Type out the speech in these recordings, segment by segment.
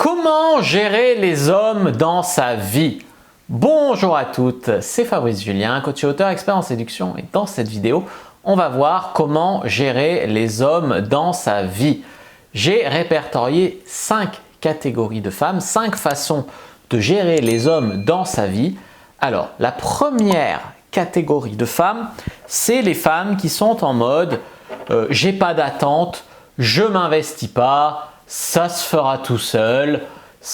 Comment gérer les hommes dans sa vie? Bonjour à toutes, c'est Fabrice Julien, coach et auteur expert en séduction, et dans cette vidéo, on va voir comment gérer les hommes dans sa vie. J'ai répertorié 5 catégories de femmes, 5 façons de gérer les hommes dans sa vie. Alors, la première catégorie de femmes, c'est les femmes qui sont en mode j'ai pas d'attente, je m'investis pas, ça se fera tout seul.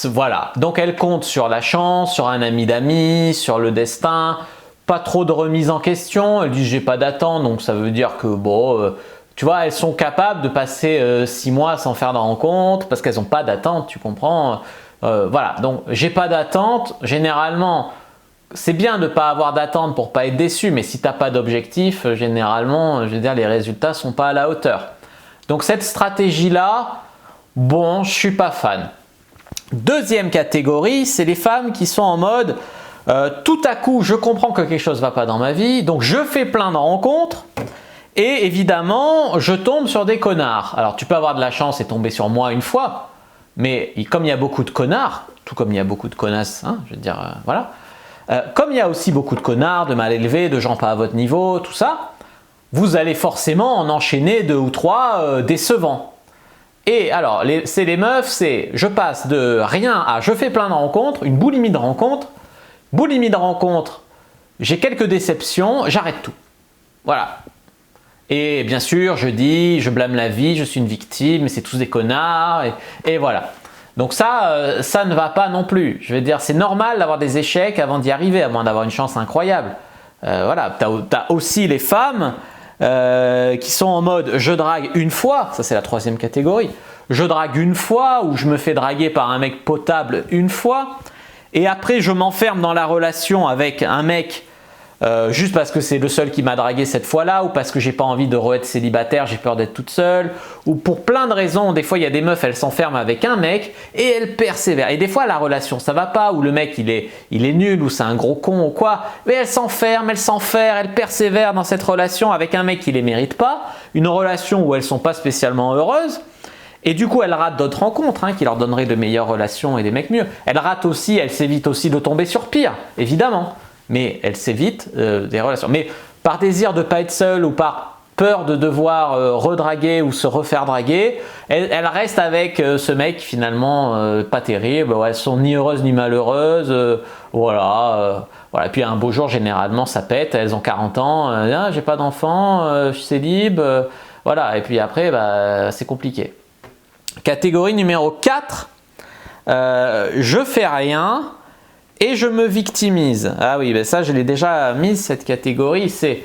Voilà, donc elles comptent sur la chance, sur un ami d'amis, sur le destin, pas trop de remise en question. Elles disent j'ai pas d'attente, donc ça veut dire que bon, tu vois, elles sont capables de passer 6 mois sans faire de rencontre parce qu'elles n'ont pas d'attente, tu comprends. Voilà, donc j'ai pas d'attente, généralement c'est bien de ne pas avoir d'attente pour pas être déçu, mais si tu n'as pas d'objectif, généralement, je veux dire, les résultats ne sont pas à la hauteur. Donc cette stratégie-là, bon, je ne suis pas fan. Deuxième catégorie, c'est les femmes qui sont en mode tout à coup, je comprends que quelque chose ne va pas dans ma vie, donc je fais plein de rencontres et évidemment, je tombe sur des connards. Alors tu peux avoir de la chance et tomber sur moi une fois, mais comme il y a beaucoup de connards, tout comme il y a beaucoup de connasses, hein, je veux dire, voilà. Comme il y a aussi beaucoup de connards, de mal élevés, de gens pas à votre niveau, tout ça, vous allez forcément en enchaîner 2 ou 3 décevants. Et alors, c'est les meufs, c'est je passe de rien à je fais plein de rencontres, une boulimie de rencontres. Boulimie de rencontres, j'ai quelques déceptions, j'arrête tout. Voilà. Et bien sûr, je blâme la vie, je suis une victime, c'est tous des connards, et voilà. Donc ça ne va pas non plus. Je veux dire, c'est normal d'avoir des échecs avant d'y arriver, à moins d'avoir une chance incroyable. Voilà, tu as aussi les femmes qui sont en mode je drague une fois, ça c'est la troisième catégorie. Je drague une fois ou je me fais draguer par un mec potable une fois et après je m'enferme dans la relation avec un mec juste parce que c'est le seul qui m'a dragué cette fois-là ou parce que j'ai pas envie de re-être célibataire, j'ai peur d'être toute seule ou pour plein de raisons. Des fois il y a des meufs, elles s'enferment avec un mec et elles persévèrent et des fois la relation ça va pas ou le mec il est nul ou c'est un gros con ou quoi, mais elles s'enferment, elles persévèrent dans cette relation avec un mec qui les mérite pas, une relation où elles sont pas spécialement heureuses. Et du coup, elles ratent d'autres rencontres qui leur donneraient de meilleures relations et des mecs mieux. Elles s'évitent aussi de tomber sur pire, évidemment. Mais elles s'évitent des relations. Mais par désir de ne pas être seule ou par peur de devoir redraguer ou se refaire draguer, elles restent avec ce mec finalement pas terrible. Elles sont ni heureuses ni malheureuses. Voilà. Puis un beau jour, généralement, ça pète. Elles ont 40 ans. J'ai pas d'enfant, je suis célib. Voilà. Et puis après, c'est compliqué. Catégorie numéro 4. Je fais rien. Et je me victimise. Ah oui, ça je l'ai déjà mise cette catégorie. C'est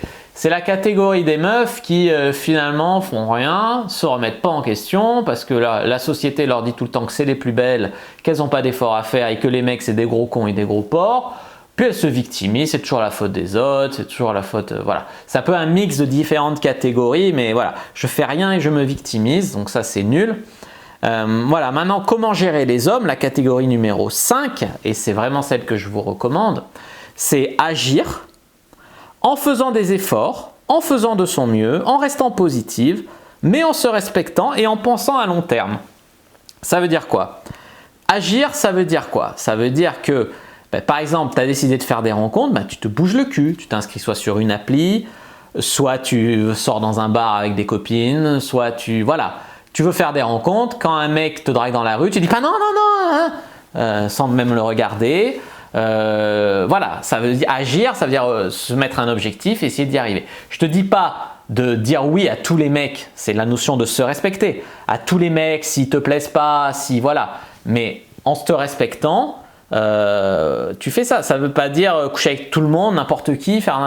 la catégorie des meufs qui finalement font rien, se remettent pas en question parce que la société leur dit tout le temps que c'est les plus belles, qu'elles n'ont pas d'efforts à faire et que les mecs c'est des gros cons et des gros porcs. Puis elles se victimisent, c'est toujours la faute des autres, c'est toujours la faute… voilà. C'est un peu un mix de différentes catégories, mais voilà. Je fais rien et je me victimise, donc ça c'est nul. Voilà, maintenant comment gérer les hommes, la catégorie numéro 5, et c'est vraiment celle que je vous recommande, c'est agir en faisant des efforts, en faisant de son mieux, en restant positive, mais en se respectant et en pensant à long terme. Ça veut dire quoi? Agir, ça veut dire quoi? Ça veut dire que, par exemple, tu as décidé de faire des rencontres, tu te bouges le cul, tu t'inscris soit sur une appli, soit tu sors dans un bar avec des copines, soit tu… voilà. Tu veux faire des rencontres, quand un mec te drague dans la rue, tu dis pas non, sans même le regarder. Voilà, ça veut dire agir, ça veut dire se mettre un objectif et essayer d'y arriver. Je te dis pas de dire oui à tous les mecs, c'est la notion de se respecter. À tous les mecs, s'ils te plaisent pas, si voilà. Mais en te respectant, tu fais ça. Ça veut pas dire coucher avec tout le monde, n'importe qui, faire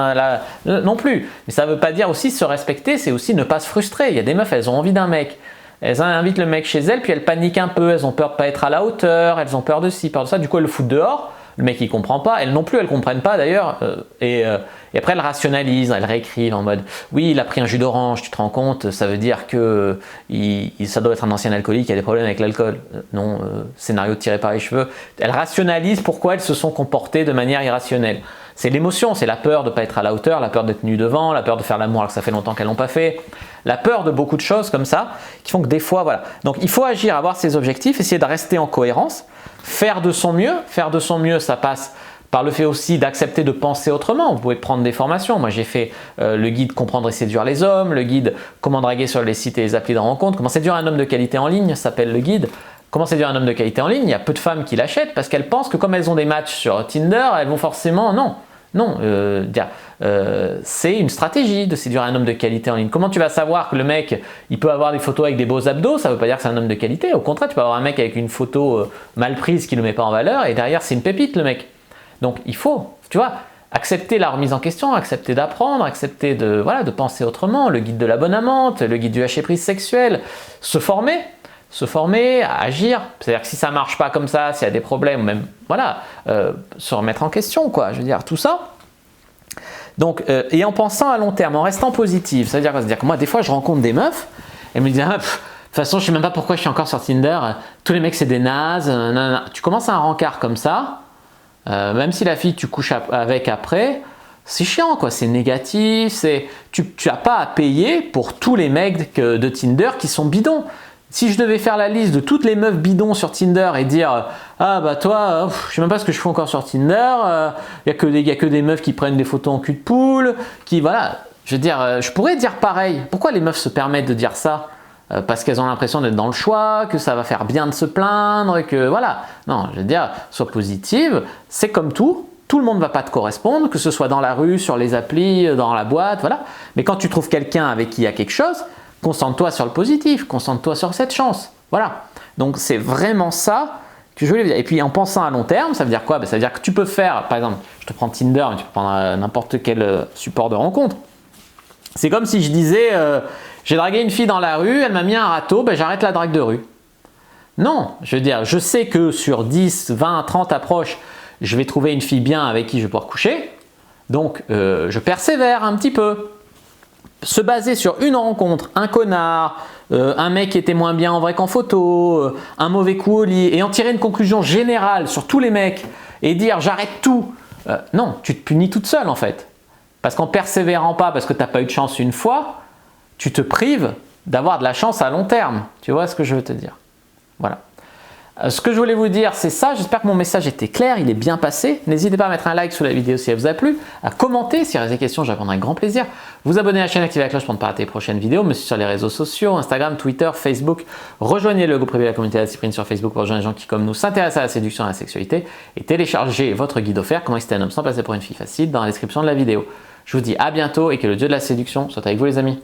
non plus. Mais ça veut pas dire aussi se respecter, c'est aussi ne pas se frustrer. Il y a des meufs, elles ont envie d'un mec. Elles invitent le mec chez elles, puis elles paniquent un peu, elles ont peur de ne pas être à la hauteur, elles ont peur de ci, peur de ça, du coup elles le foutent dehors, le mec il comprend pas, elles non plus elles comprennent pas d'ailleurs, et après elles rationalisent, elles réécrivent en mode oui il a pris un jus d'orange, tu te rends compte, ça veut dire que ça doit être un ancien alcoolique, il a des problèmes avec l'alcool, non, scénario tiré par les cheveux, elles rationalisent pourquoi elles se sont comportées de manière irrationnelle. C'est l'émotion, c'est la peur de ne pas être à la hauteur, la peur d'être nu devant, la peur de faire l'amour alors que ça fait longtemps qu'elles l'ont pas fait, la peur de beaucoup de choses comme ça, qui font que des fois, voilà. Donc il faut agir, avoir ses objectifs, essayer de rester en cohérence, faire de son mieux. Faire de son mieux, ça passe par le fait aussi d'accepter de penser autrement. Vous pouvez prendre des formations. Moi, j'ai fait le guide Comprendre et séduire les hommes, le guide Comment draguer sur les sites et les applis de rencontre, Comment séduire un homme de qualité en ligne, ça s'appelle le guide. Comment séduire un homme de qualité en ligne. Il y a peu de femmes qui l'achètent parce qu'elles pensent que comme elles ont des matchs sur Tinder, elles vont forcément… Non, c'est une stratégie de séduire un homme de qualité en ligne. Comment tu vas savoir que le mec, il peut avoir des photos avec des beaux abdos? Ça ne veut pas dire que c'est un homme de qualité. Au contraire, tu peux avoir un mec avec une photo mal prise qui ne le met pas en valeur et derrière, c'est une pépite le mec. Donc, il faut, tu vois, accepter la remise en question, accepter d'apprendre, accepter de penser autrement, le guide de la bonne amante, le guide du lâcher-prise sexuel, se former, agir. C'est-à-dire que si ça ne marche pas comme ça, s'il y a des problèmes, même, se remettre en question, quoi. Je veux dire, tout ça. Donc, et en pensant à long terme, en restant positif, ça veut dire quoi? C'est-à-dire que moi, des fois, je rencontre des meufs, elles me disent, de toute façon, je ne sais même pas pourquoi je suis encore sur Tinder, tous les mecs, c'est des nazes, nanana. Tu commences à un rencard comme ça, même si la fille tu couches avec après, c'est chiant quoi, c'est négatif, tu n'as pas à payer pour tous les mecs de Tinder qui sont bidons. Si je devais faire la liste de toutes les meufs bidons sur Tinder et dire ah bah toi, je sais même pas ce que je fais encore sur Tinder, y a que des meufs qui prennent des photos en cul de poule, qui voilà, je veux dire, je pourrais dire pareil. Pourquoi les meufs se permettent de dire ça? Parce qu'elles ont l'impression d'être dans le choix, que ça va faire bien de se plaindre, que voilà. Non, je veux dire, sois positive, c'est comme tout le monde ne va pas te correspondre, que ce soit dans la rue, sur les applis, dans la boîte, voilà. Mais quand tu trouves quelqu'un avec qui il y a quelque chose, concentre-toi sur le positif, concentre-toi sur cette chance, voilà. Donc c'est vraiment ça que je voulais dire. Et puis en pensant à long terme, ça veut dire quoi? Ça veut dire que tu peux faire, par exemple, je te prends Tinder, mais tu peux prendre n'importe quel support de rencontre. C'est comme si je disais… j'ai dragué une fille dans la rue, elle m'a mis un râteau, j'arrête la drague de rue. Non, je veux dire, je sais que sur 10, 20, 30 approches, je vais trouver une fille bien avec qui je vais pouvoir coucher. Donc, je persévère un petit peu. Se baser sur une rencontre, un connard, un mec qui était moins bien en vrai qu'en photo, un mauvais coup au lit, et en tirer une conclusion générale sur tous les mecs et dire j'arrête tout. Non, tu te punis toute seule en fait. Parce qu'en persévérant pas, parce que tu n'as pas eu de chance une fois, tu te prives d'avoir de la chance à long terme. Tu vois ce que je veux te dire? Voilà. Ce que je voulais vous dire, c'est ça. J'espère que mon message était clair, il est bien passé. N'hésitez pas à mettre un like sous la vidéo si elle vous a plu, à commenter si vous avez des questions, je répondrai avec grand plaisir. Vous abonner à la chaîne, activer la cloche pour ne pas rater les prochaines vidéos. Me suivre sur les réseaux sociaux, Instagram, Twitter, Facebook. Rejoignez le groupe privé de la communauté de la Cyprine sur Facebook pour rejoindre les gens qui, comme nous, s'intéressent à la séduction et à la sexualité. Et téléchargez votre guide offert, Comment exciter un homme sans passer pour une fille facile, dans la description de la vidéo. Je vous dis à bientôt et que le dieu de la séduction soit avec vous les amis.